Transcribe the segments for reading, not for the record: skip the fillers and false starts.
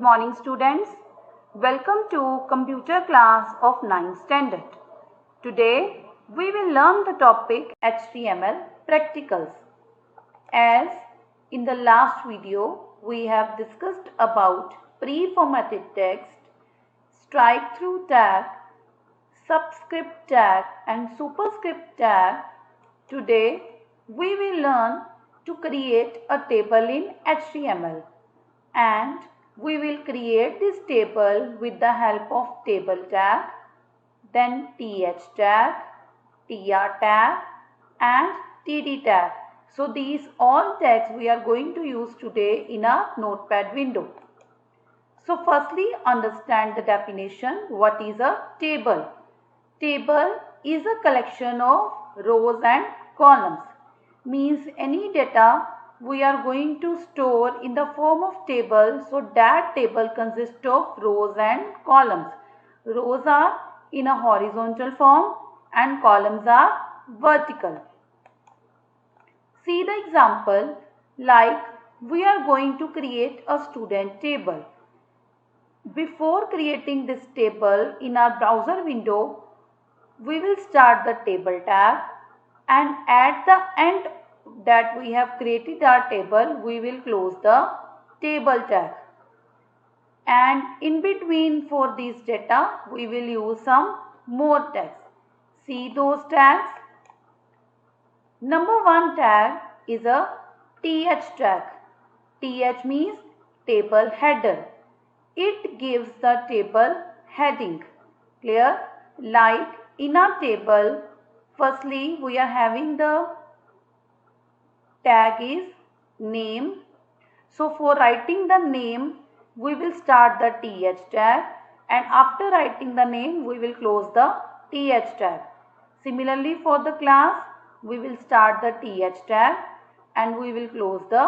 morning students. Welcome to computer class of 9th standard. Today we will learn the topic HTML practicals. As in the last video we have discussed about pre-formatted text, strike through tag, subscript tag and superscript tag. Today we will learn to create a table in HTML. And we will create this table with the help of table tag, then th tag, tr tag and td tag. So these all tags we are going to use today in our notepad window. So firstly understand the definition. What is a table? Table is a collection of rows and columns. Means any data we are going to store in the form of table. So that table consists of rows and columns. Rows are in a horizontal form and columns are vertical. See the example, like we are going to create a student table. Before creating this table in our browser window, we will start the table tag, and at the end that we have created our table, we will close the table tag. And in between for this data, we will use some more tags. See those tags. Number 1 tag is a th tag. Th means table header. It gives the table heading. Clear? Like in our table, firstly we are having the tag is name. So for writing the name, we will start the th tag, and after writing the name, we will close the th tag. Similarly for the class, we will start the th tag and we will close the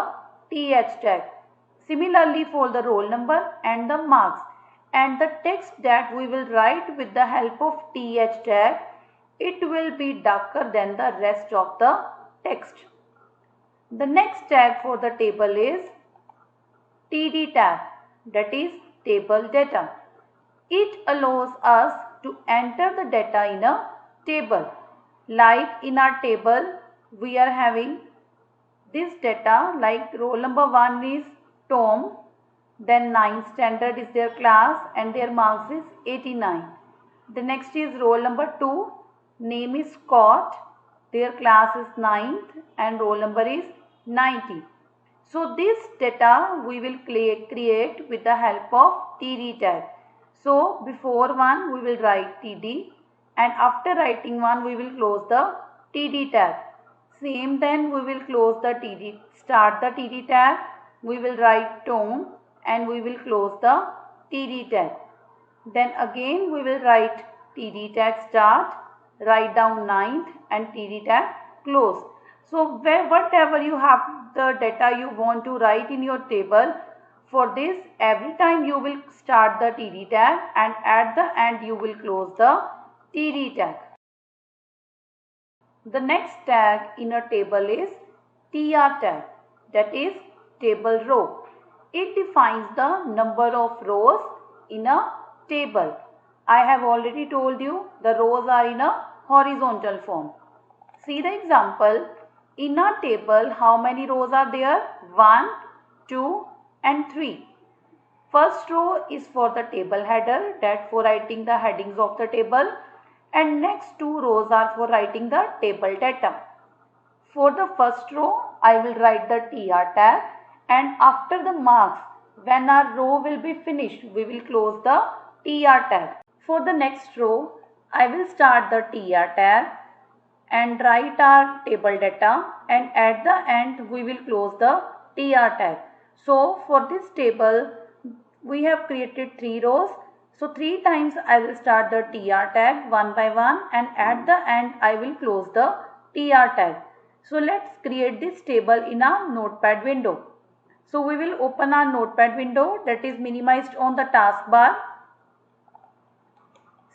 th tag. Similarly for the roll number and the marks, and the text that we will write with the help of th tag, it will be darker than the rest of the text. The next tag for the table is td tag, that is table data. It allows us to enter the data in a table. Like in our table, we are having this data, like roll number 1 is Tom, then 9th standard is their class and their marks is 89. The next is roll number 2, name is Scott, their class is 9th and roll number is 90. So this data we will create with the help of td tag. So before one we will write td, and after writing one we will close the td tag. Same then we will close the td, start the td tag, we will write tone and we will close the td tag. Then again we will write td tag start, write down 9th and td tag close. So whatever you have the data you want to write in your table, for this every time you will start the td tag and at the end you will close the td tag. The next tag in a table is tr tag, that is table row. It defines the number of rows in a table. I have already told you the rows are in a horizontal form. See the example. In our table, how many rows are there? 1, 2 and 3. First row is for the table header, that for writing the headings of the table, and next 2 rows are for writing the table data. For the first row, I will write the tr tag, and after the marks, when our row will be finished, we will close the tr tag. For the next row, I will start the tr tag and write our table data, and at the end we will close the tr tag. So for this table we have created 3 rows. So 3 times I will start the tr tag one by one, and at the end I will close the tr tag. So let's create this table in our notepad window. So we will open our notepad window, that is minimized on the taskbar.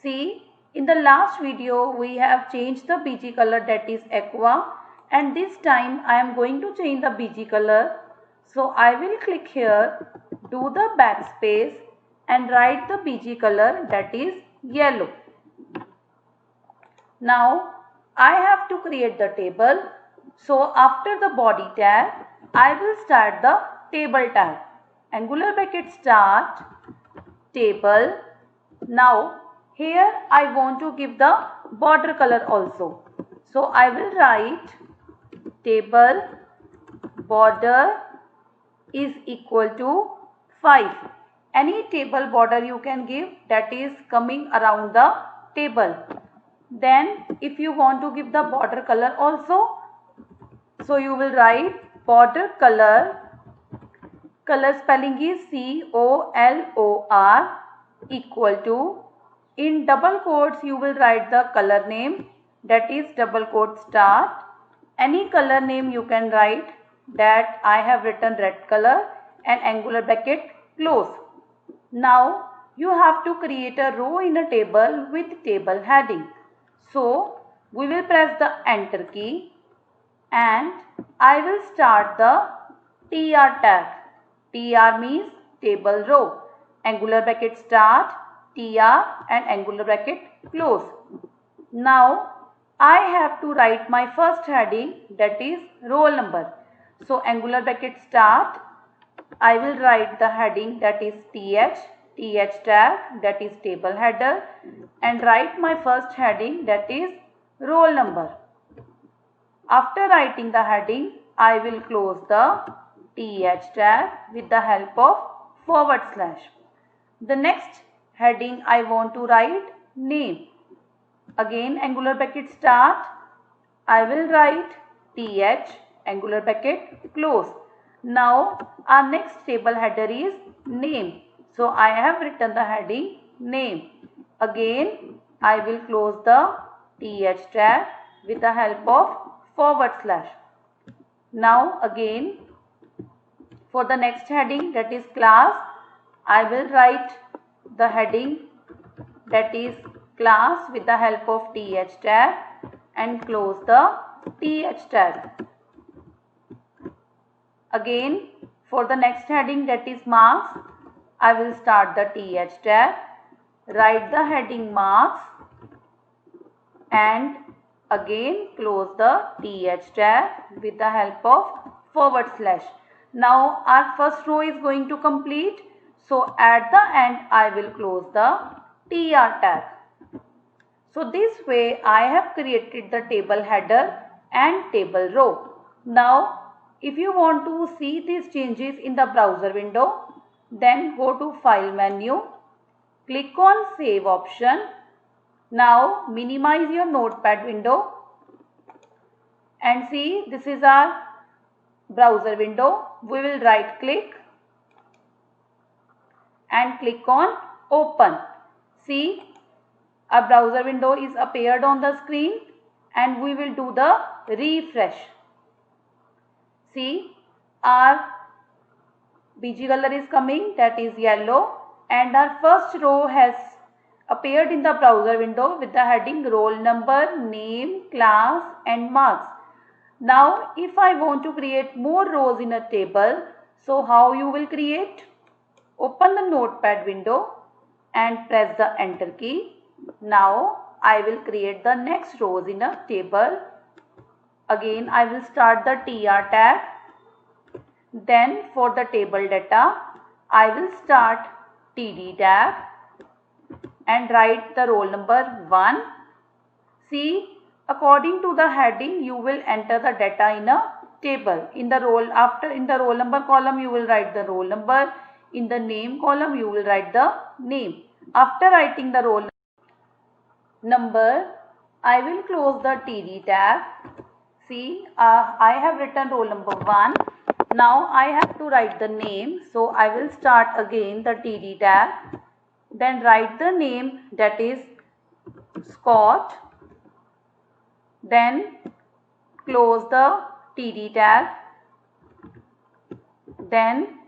See, in the last video we have changed the bg color, that is aqua, and this time I am going to change the bg color. So I will click here do the backspace and write the BG color, that is yellow. Now I have to create the table. So after the body tag, I will start the table tag. Angular bracket start table. Now here I want to give the border color also. So I will write table border is equal to 5. Any table border you can give, that is coming around the table. Then if you want to give the border color also, so you will write border color. Color spelling is COLOR equal to, in double quotes you will write the color name, that is double quote start. Any color name you can write, that I have written red color, and angular bracket close. Now you have to create a row in a table with table heading. So we will press the enter key and I will start the TR tag. TR means table row. Angular bracket start, TR and angular bracket close. Now I have to write my first heading, that is roll number. So angular bracket start, I will write the heading, that is TH tag, that is table header, and write my first heading, that is roll number. After writing the heading, I will close the TH tag with the help of forward slash. The next heading I want to write name. Again angular bracket start, I will write TH, angular bracket close. Now our next table header is name. So I have written the heading name. Again I will close the TH tag with the help of forward slash. Now again for the next heading, that is class, I will write the heading, that is class, with the help of TH tag and close the TH tag. Again for the next heading, that is marks, I will start the TH tag, write the heading marks and again close the TH tag with the help of forward slash. Now our first row is going to complete. So at the end I will close the TR tag. So this way I have created the table header and table row. Now if you want to see these changes in the browser window, then go to file menu, click on save option. Now minimize your notepad window and see, this is our browser window. We will right click and click on open. See, a browser window is appeared on the screen and we will do the refresh. See, our BG color is coming, that is yellow, and our first row has appeared in the browser window with the heading roll number, name, class and marks. Now if I want to create more rows in a table, so how you will create? Open the notepad window and press the enter key. Now I will create the next rows in a table. Again I will start the TR tag. Then for the table data, I will start TD tag and write the roll number 1. See, according to the heading you will enter the data in a table. In the roll number column you will write the roll number. In the name column you will write the name. After writing the roll number, I will close the TD tag. See, I have written roll number 1. Now I have to write the name. So I will start again the TD tag. Then write the name, that is Scott. Then close the TD tag. Then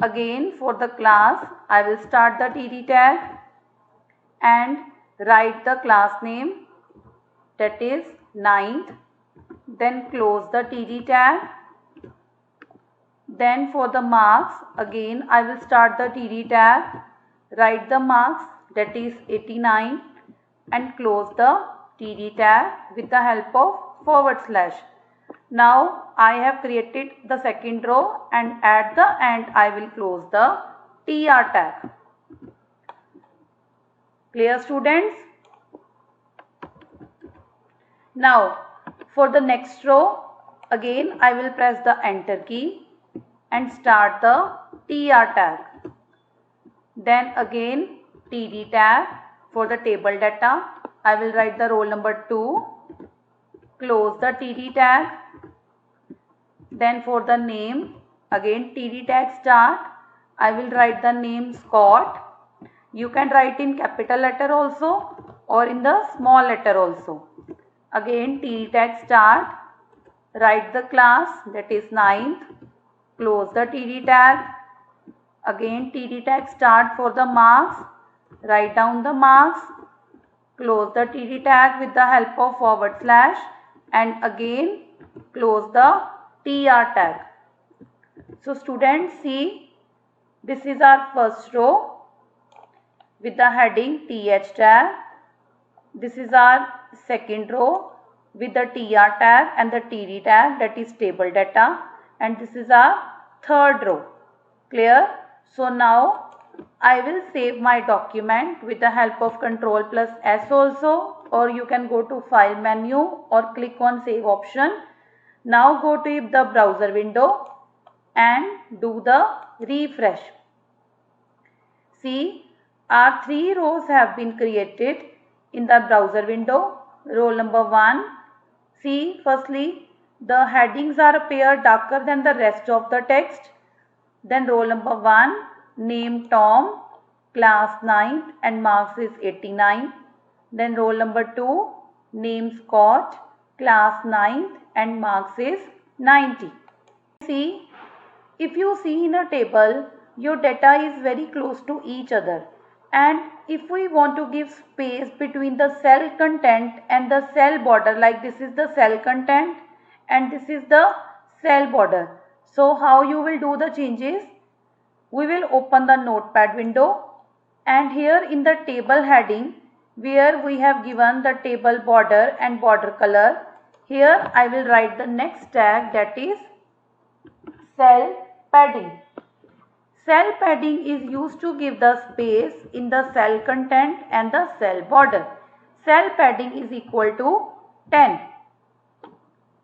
again for the class I will start the TD tag and write the class name, that is 9th. Then close the TD tag. Then for the marks, again I will start the TD tag, write the marks, that is 89, and close the TD tag with the help of /. Now I have created the second row, and at the end I will close the TR tag. Clear, students? Now for the next row, again I will press the enter key and start the TR tag. Then again TD tag for the table data. I will write the roll number 2, close the TD tag. Then for the name, again TD tag start. I will write the name Scott. You can write in capital letter also or in the small letter also. Again TD tag start. Write the class, that is 9th. Close the TD tag. Again TD tag start for the marks. Write down the marks. Close the TD tag with the help of / and again close the TR tag. So students, see, this is our first row with the heading TH tag. This is our second row with the TR tag and the TD tag, that is table data, and this is our third row. Clear? So now I will save my document with the help of Ctrl+S also, or you can go to file menu or click on save option. Now go to the browser window and do the refresh. See, our 3 rows have been created in the browser window. Row number 1. See, firstly the headings are appear darker than the rest of the text. Then row number 1, name Tom, class 9th and marks is 89. Then roll number 2, name Scott, class 9th and marks is 90. See, if you see in a table, your data is very close to each other, and if we want to give space between the cell content and the cell border, like this is the cell content and this is the cell border. So how you will do the changes? We will open the notepad window, and here in the table heading where we have given the table border and border color, here I will write the next tag, that is cell padding. Cell padding is used to give the space in the cell content and the cell border. Cell padding is equal to 10.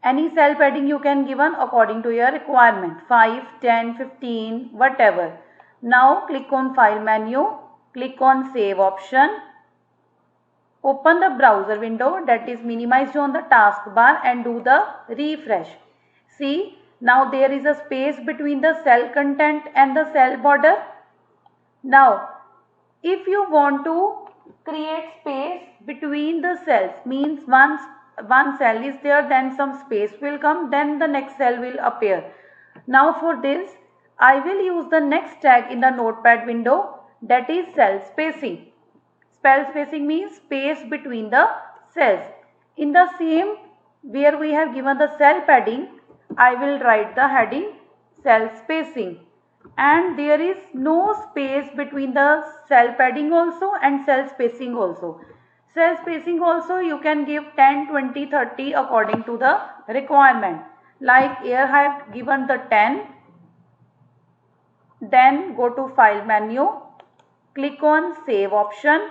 Any cell padding you can given according to your requirement, 5, 10, 15, whatever. Now click on file menu, click on save option. Open the browser window, that is minimized on the taskbar, and do the refresh. See, now there is a space between the cell content and the cell border. Now, if you want to create space between the cells, means once one cell is there, then some space will come, then the next cell will appear. Now for this, I will use the next tag in the notepad window, that is cell spacing. Cell spacing means space between the cells. In the same where we have given the cell padding, I will write the heading cell spacing, and there is no space between the cell padding also and cell spacing also. Cell spacing also you can give 10, 20, 30 according to the requirement. Like here I have given the 10. Then go to file menu, click on save option.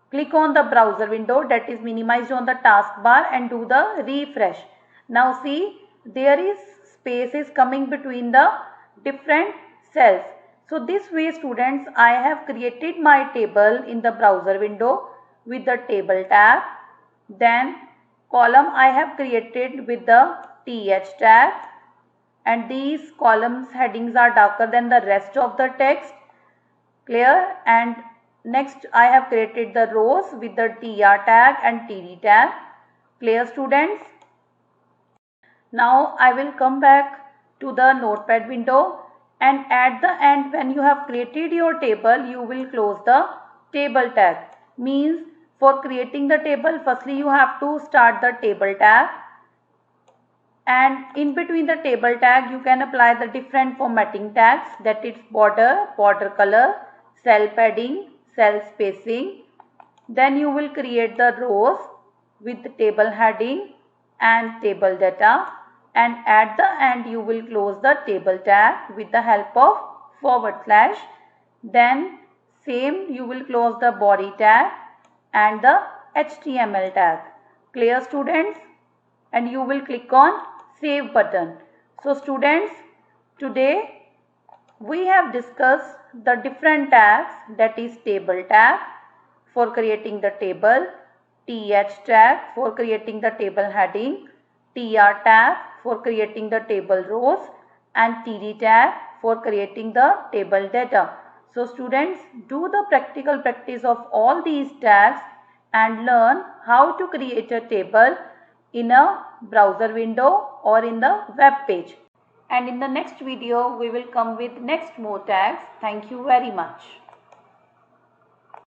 Click on the browser window, that is minimized on the taskbar, and do the refresh. Now see, there is spaces coming between the different cells. So this way students, I have created my table in the browser window with the table tab. Then column I have created with the TH tag, and these columns headings are darker than the rest of the text. Clear? And next I have created the rows with the TR tag and TD tag. Clear, students? Now I will come back to the notepad window, and at the end when you have created your table, you will close the table tag. Means for creating the table, firstly you have to start the table tag. And in between the table tag, you can apply the different formatting tags, that is border, border color, cell padding, cell spacing. Then you will create the rows with the table heading and table data, and at the end you will close the table tag with the help of /. Then same you will close the body tag and the HTML tag. Clear, students? And you will click on save button. So students, today we have discussed the different tags, that is table tag for creating the table, th tag for creating the table heading, tr tag for creating the table rows, and td tag for creating the table data. So students, do the practical practice of all these tags and learn how to create a table in a browser window or in the web page. And in the next video, we will come with next more tags. Thank you very much.